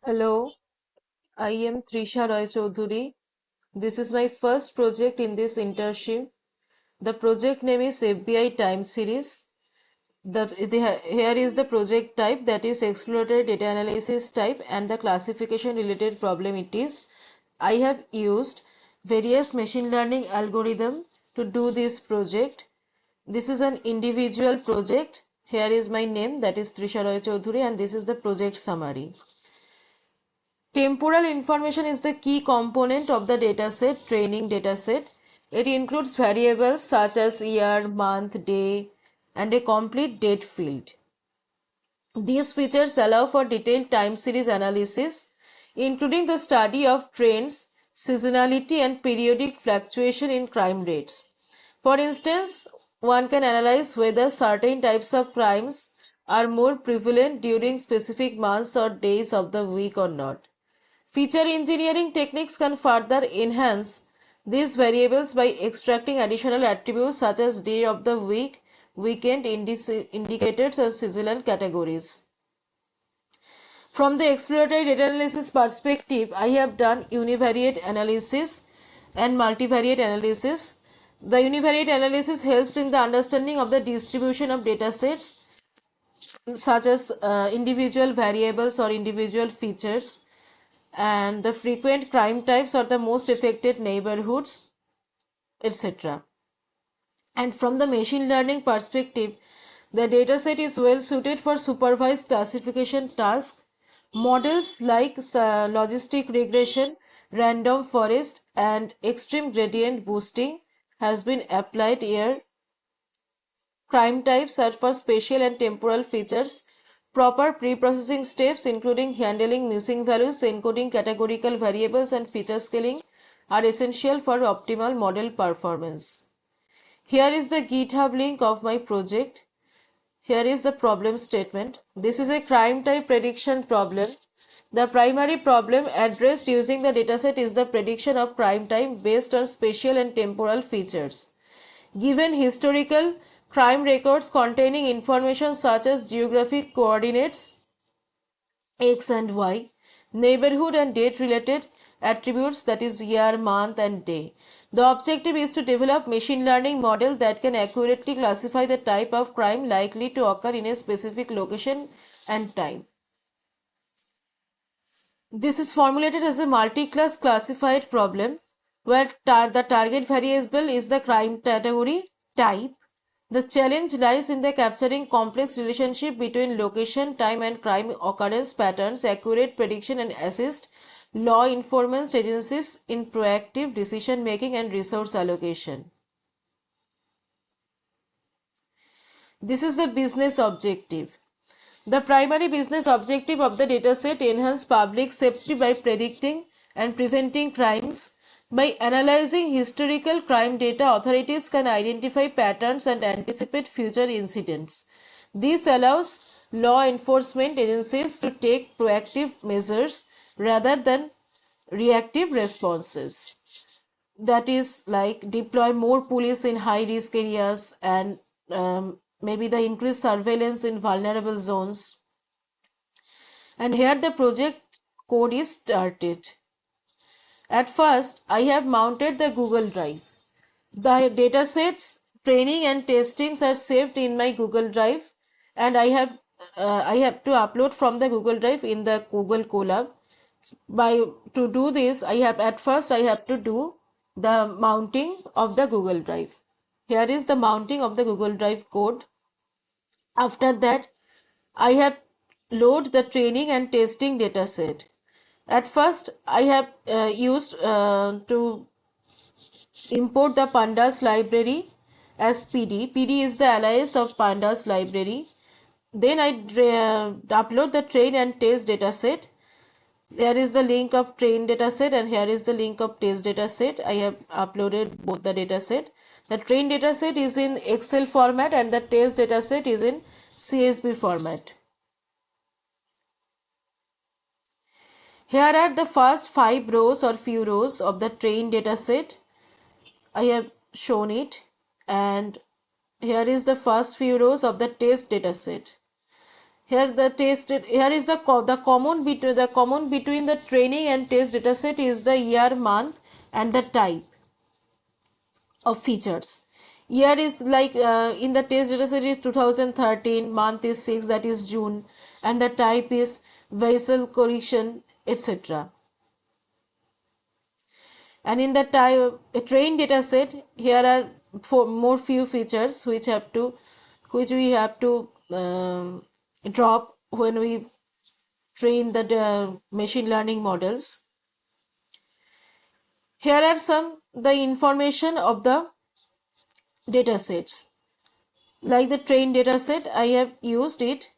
Hello, I am Trisha Roy Choudhury. This is my first project in this internship. The project name is FBI Time Series. Here is the project type, that is Exploratory Data Analysis type, and the classification related problem it is. I have used various machine learning algorithm to do this project. This is an individual project. Here is my name, that is Trisha Roy Choudhury, and this is the project summary. Temporal information is the key component of the dataset, training dataset. It includes variables such as year, month, day, and a complete date field. These features allow for detailed time series analysis, including the study of trends, seasonality, and periodic fluctuation in crime rates. For instance, one can analyze whether certain types of crimes are more prevalent during specific months or days of the week or not. Feature engineering techniques can further enhance these variables by extracting additional attributes such as day of the week, weekend indicators, and seasonal categories. From the exploratory data analysis perspective, I have done univariate analysis and multivariate analysis. The univariate analysis helps in the understanding of the distribution of datasets such as individual variables or individual features, and the frequent crime types or the most affected neighborhoods, etc. And from the machine learning perspective, the dataset is well suited for supervised classification tasks. Models like logistic regression, random forest, and extreme gradient boosting has been applied here. Crime types are for spatial and temporal features. Proper pre-processing steps, including handling missing values, encoding categorical variables, and feature scaling, are essential for optimal model performance. Here is the GitHub link of my project. Here is the problem statement. This is a crime type prediction problem. The primary problem addressed using the dataset is the prediction of crime type based on spatial and temporal features. Given historical crime records containing information such as geographic coordinates X and Y, neighborhood and date related attributes, that is year, month, and day. The objective is to develop machine learning model that can accurately classify the type of crime likely to occur in a specific location and time. This is formulated as a multi-class classified problem where the target variable is the crime category type. The challenge lies in the capturing complex relationship between location, time, and crime occurrence patterns, accurate prediction, and assist law enforcement agencies in proactive decision making and resource allocation. This is the business objective. The primary business objective of the dataset enhance public safety by predicting and preventing crimes. By analyzing historical crime data, authorities can identify patterns and anticipate future incidents. This allows law enforcement agencies to take proactive measures rather than reactive responses. That is, like deploy more police in high risk areas and maybe the increased surveillance in vulnerable zones. And here the project code is started. At first, I have mounted the Google Drive. The datasets, training and testings are saved in my Google Drive, and I have to upload from the Google Drive in the Google Colab. To do this, I have to do the mounting of the Google Drive. Here is the mounting of the Google Drive code. After that, I have load the training and testing dataset. At first, I have used to import the Pandas library as PD. PD is the alias of Pandas library. Then I upload the train and test dataset. Here is the link of train dataset and here is the link of test dataset. I have uploaded both the dataset. The train dataset is in Excel format and the test dataset is in CSV format. Here are the first 5 rows or few rows of the train dataset. I have shown it, and here is the first few rows of the test dataset. Here is the common between the training and test dataset is the year, month, and the type of features. Year is like in the test dataset is 2013, month is 6, that is June, and the type is vessel correction, etc. And in the type train dataset, here are more few features which we have to drop when we train the machine learning models. Here are some the information of the datasets. Like the train dataset, I have used it.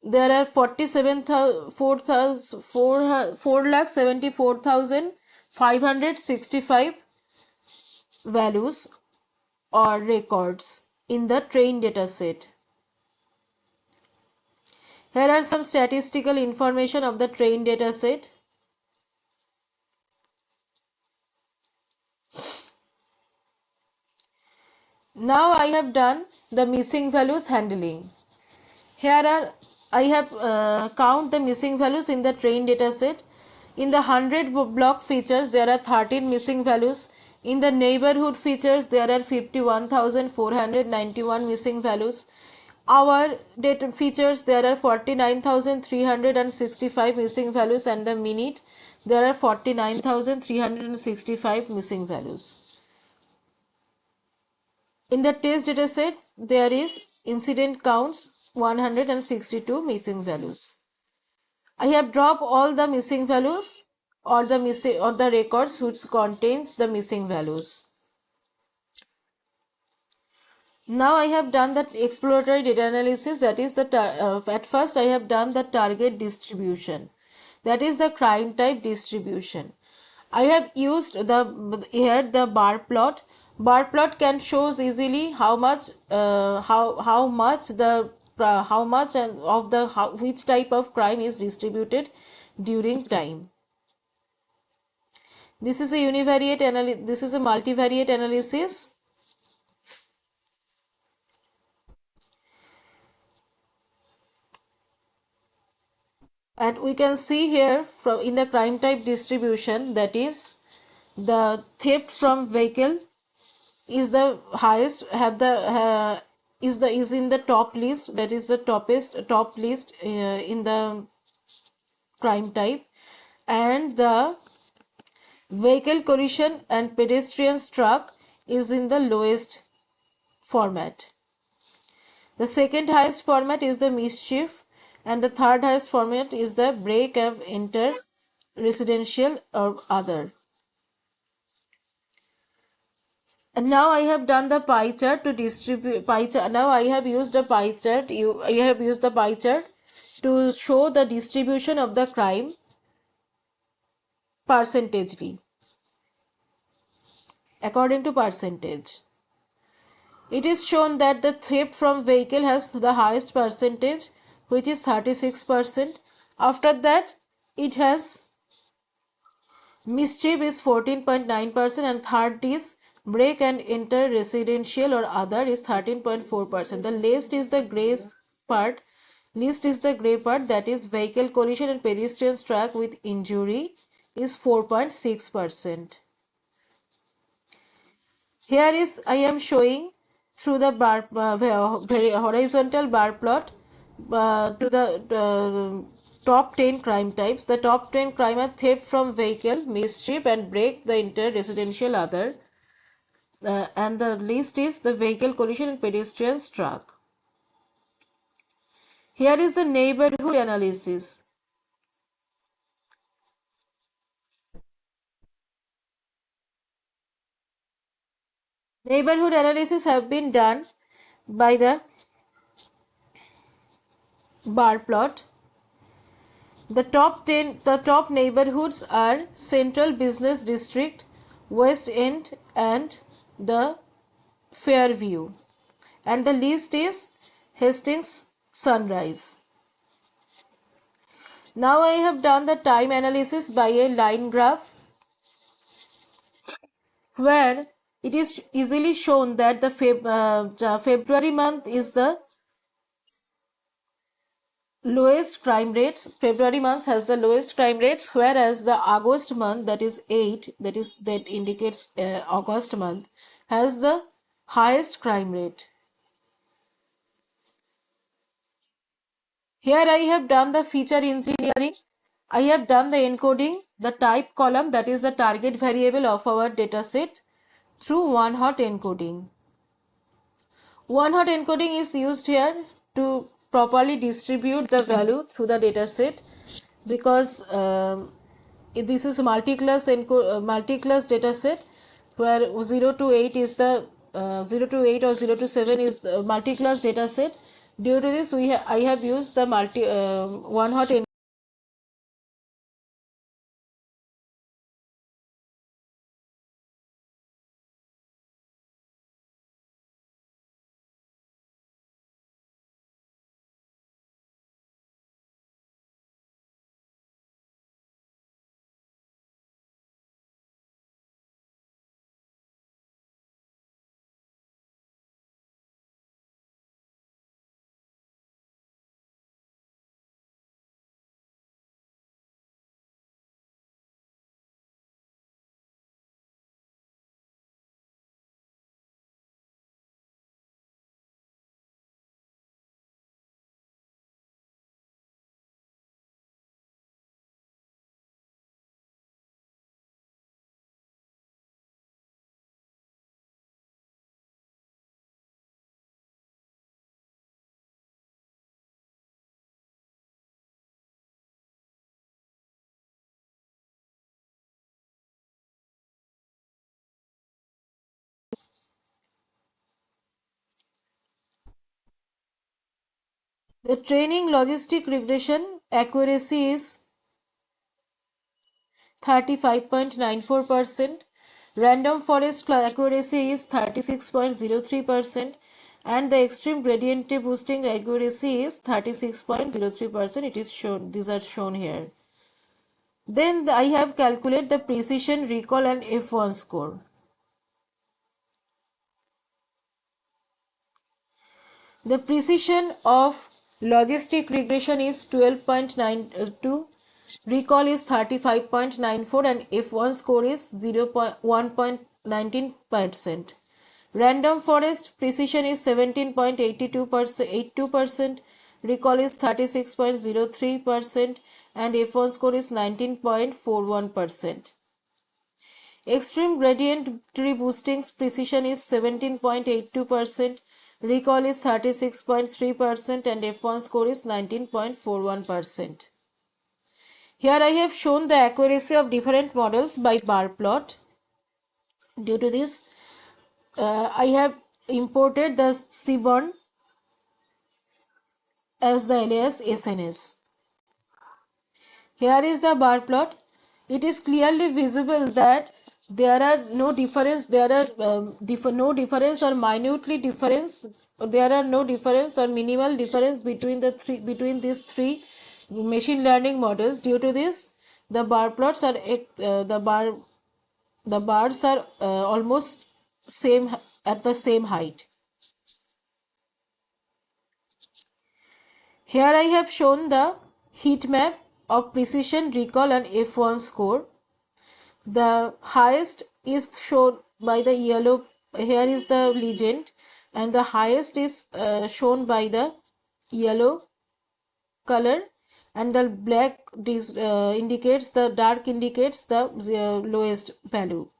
There are 4,74,565 values or records in the train dataset. Here are some statistical information of the train dataset. Now I have done the missing values handling. Here are I have count the missing values in the train dataset. In the 100 block features there are 13 missing values. In the neighborhood features there are 51,491 missing values. Our data features there are 49,365 missing values, and the minute there are 49,365 missing values. In the test dataset, there is incident counts 162 missing values. I have dropped all the missing values or the records which contains the missing values. Now I have done the exploratory data analysis. That is at first I have done the target distribution. That is the crime type distribution. I have used the bar plot. Bar plot can shows easily how much which type of crime is distributed during time. This is a multivariate analysis. And we can see here from in the crime type distribution, that is the theft from vehicle is the highest, is in the top list, that is the top list in the crime type, and the vehicle collision and pedestrian struck is in the lowest format. The second highest format is the mischief, and the third highest format is the break and enter, residential or other. And now I have done the pie chart to distribute pie chart. Now I have used a pie chart. I have used the pie chart to show the distribution of the crime percentagely according to percentage. It is shown that the theft from vehicle has the highest percentage, which is 36%. After that, it has mischief is 14.9%, and third is break and enter, residential or other is 13.4%. The least is the gray part. Least is the gray part, that is vehicle collision and pedestrian struck with injury is 4.6%. Here is I am showing through the horizontal bar plot to the top 10 crime types. The top 10 crime are theft from vehicle, mischief, and break the enter, residential other. And the list is the vehicle collision and pedestrian struck. Here is the neighborhood analysis. Neighborhood analysis have been done by the bar plot. The top neighborhoods are Central Business District, West End, and the Fairview. And the list is Hastings Sunrise. Now I have done the time analysis by a line graph, where it is easily shown that the February month is the lowest crime rates. February month has the lowest crime rates, whereas the August month, that is 8, that indicates August month, has the highest crime rate. Here I have done the feature engineering. I have done the encoding, the type column, that is the target variable of our dataset, through one-hot encoding. One-hot encoding is used here to properly distribute the value through the dataset, because this is multi-class dataset, where 0 to 8 is the 0 to 8 or 0 to 7 is the multi-class dataset. Due to this, I have used the one-hot encoding. The training logistic regression accuracy is 35.94%, random forest accuracy is 36.03%, and the extreme gradient boosting accuracy is 36.03%. It is shown, these are shown here. Then I have calculated the precision, recall and F1 score. The precision of logistic regression is 12.92, recall is 35.94, and F1 score is 1.19%. Random forest precision is 17.82%, recall is 36.03%, and F1 score is 19.41%. Extreme gradient tree boosting precision is 17.82%, recall is 36.3%, and F1 score is 19.41%. Here I have shown the accuracy of different models by bar plot. Due to this, I have imported the Seaborn as the alias SNS. Here is the bar plot. It is clearly visible that there are no difference. There are no difference or minutely difference. There are no difference or minimal difference between these three machine learning models. Due to this, the bar plots are the bars are almost same at the same height. Here I have shown the heat map of precision, recall and F1 score. The highest is shown by the yellow. Here is the legend, and the highest is shown by the yellow color, and the black indicates the dark indicates the lowest value.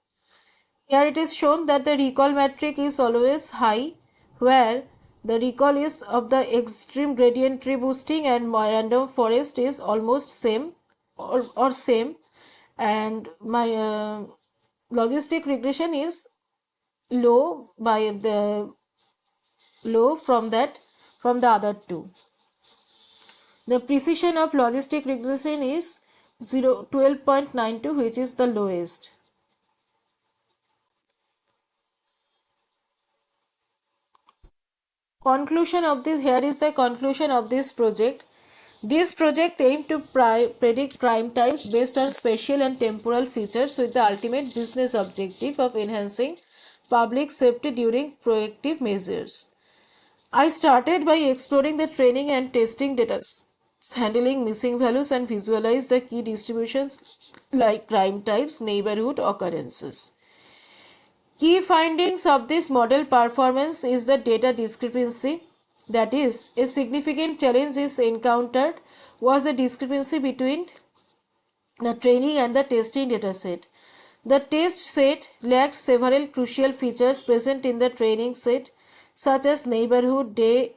Here it is shown that the recall metric is always high, where the recall is of the extreme gradient tree boosting, and random forest is almost same or same, and my logistic regression is low by the low from the other two. The precision of logistic regression is 12.92, which is the lowest. Conclusion of this, here is the conclusion of this project. This project aimed to predict crime types based on spatial and temporal features, with the ultimate business objective of enhancing public safety during proactive measures. I started by exploring the training and testing data handling missing values and visualize the key distributions like crime types, neighborhood occurrences. Key findings of this model performance is the data discrepancy. That is, a significant challenge is encountered was the discrepancy between the training and the testing dataset. The test set lacked several crucial features present in the training set, such as neighborhood, day,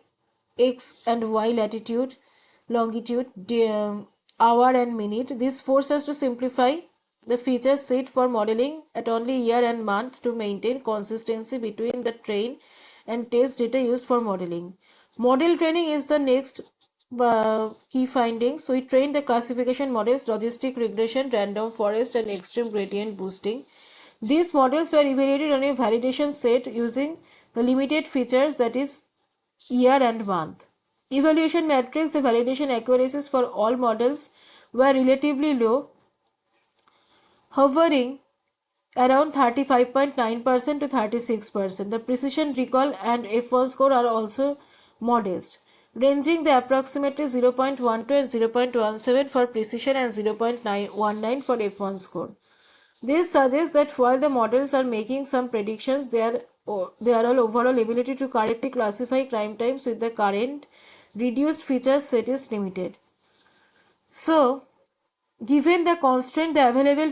x and y latitude, longitude, hour and minute. This forced us to simplify the feature set for modeling at only year and month to maintain consistency between the train and test data used for modeling. Model training is the next key findings. We trained the classification models, logistic regression, random forest and extreme gradient boosting. These models were evaluated on a validation set using the limited features, that is year and month. Evaluation matrix, the validation accuracies for all models were relatively low, hovering around 35.9% to 36%. The precision recall and F1 score are also modest, ranging the approximately 0.12 and 0.17 for precision and 0.19 for F1 score. This suggests that while the models are making some predictions, their overall ability to correctly classify crime types with the current reduced feature set is limited. So, given the constraint, the available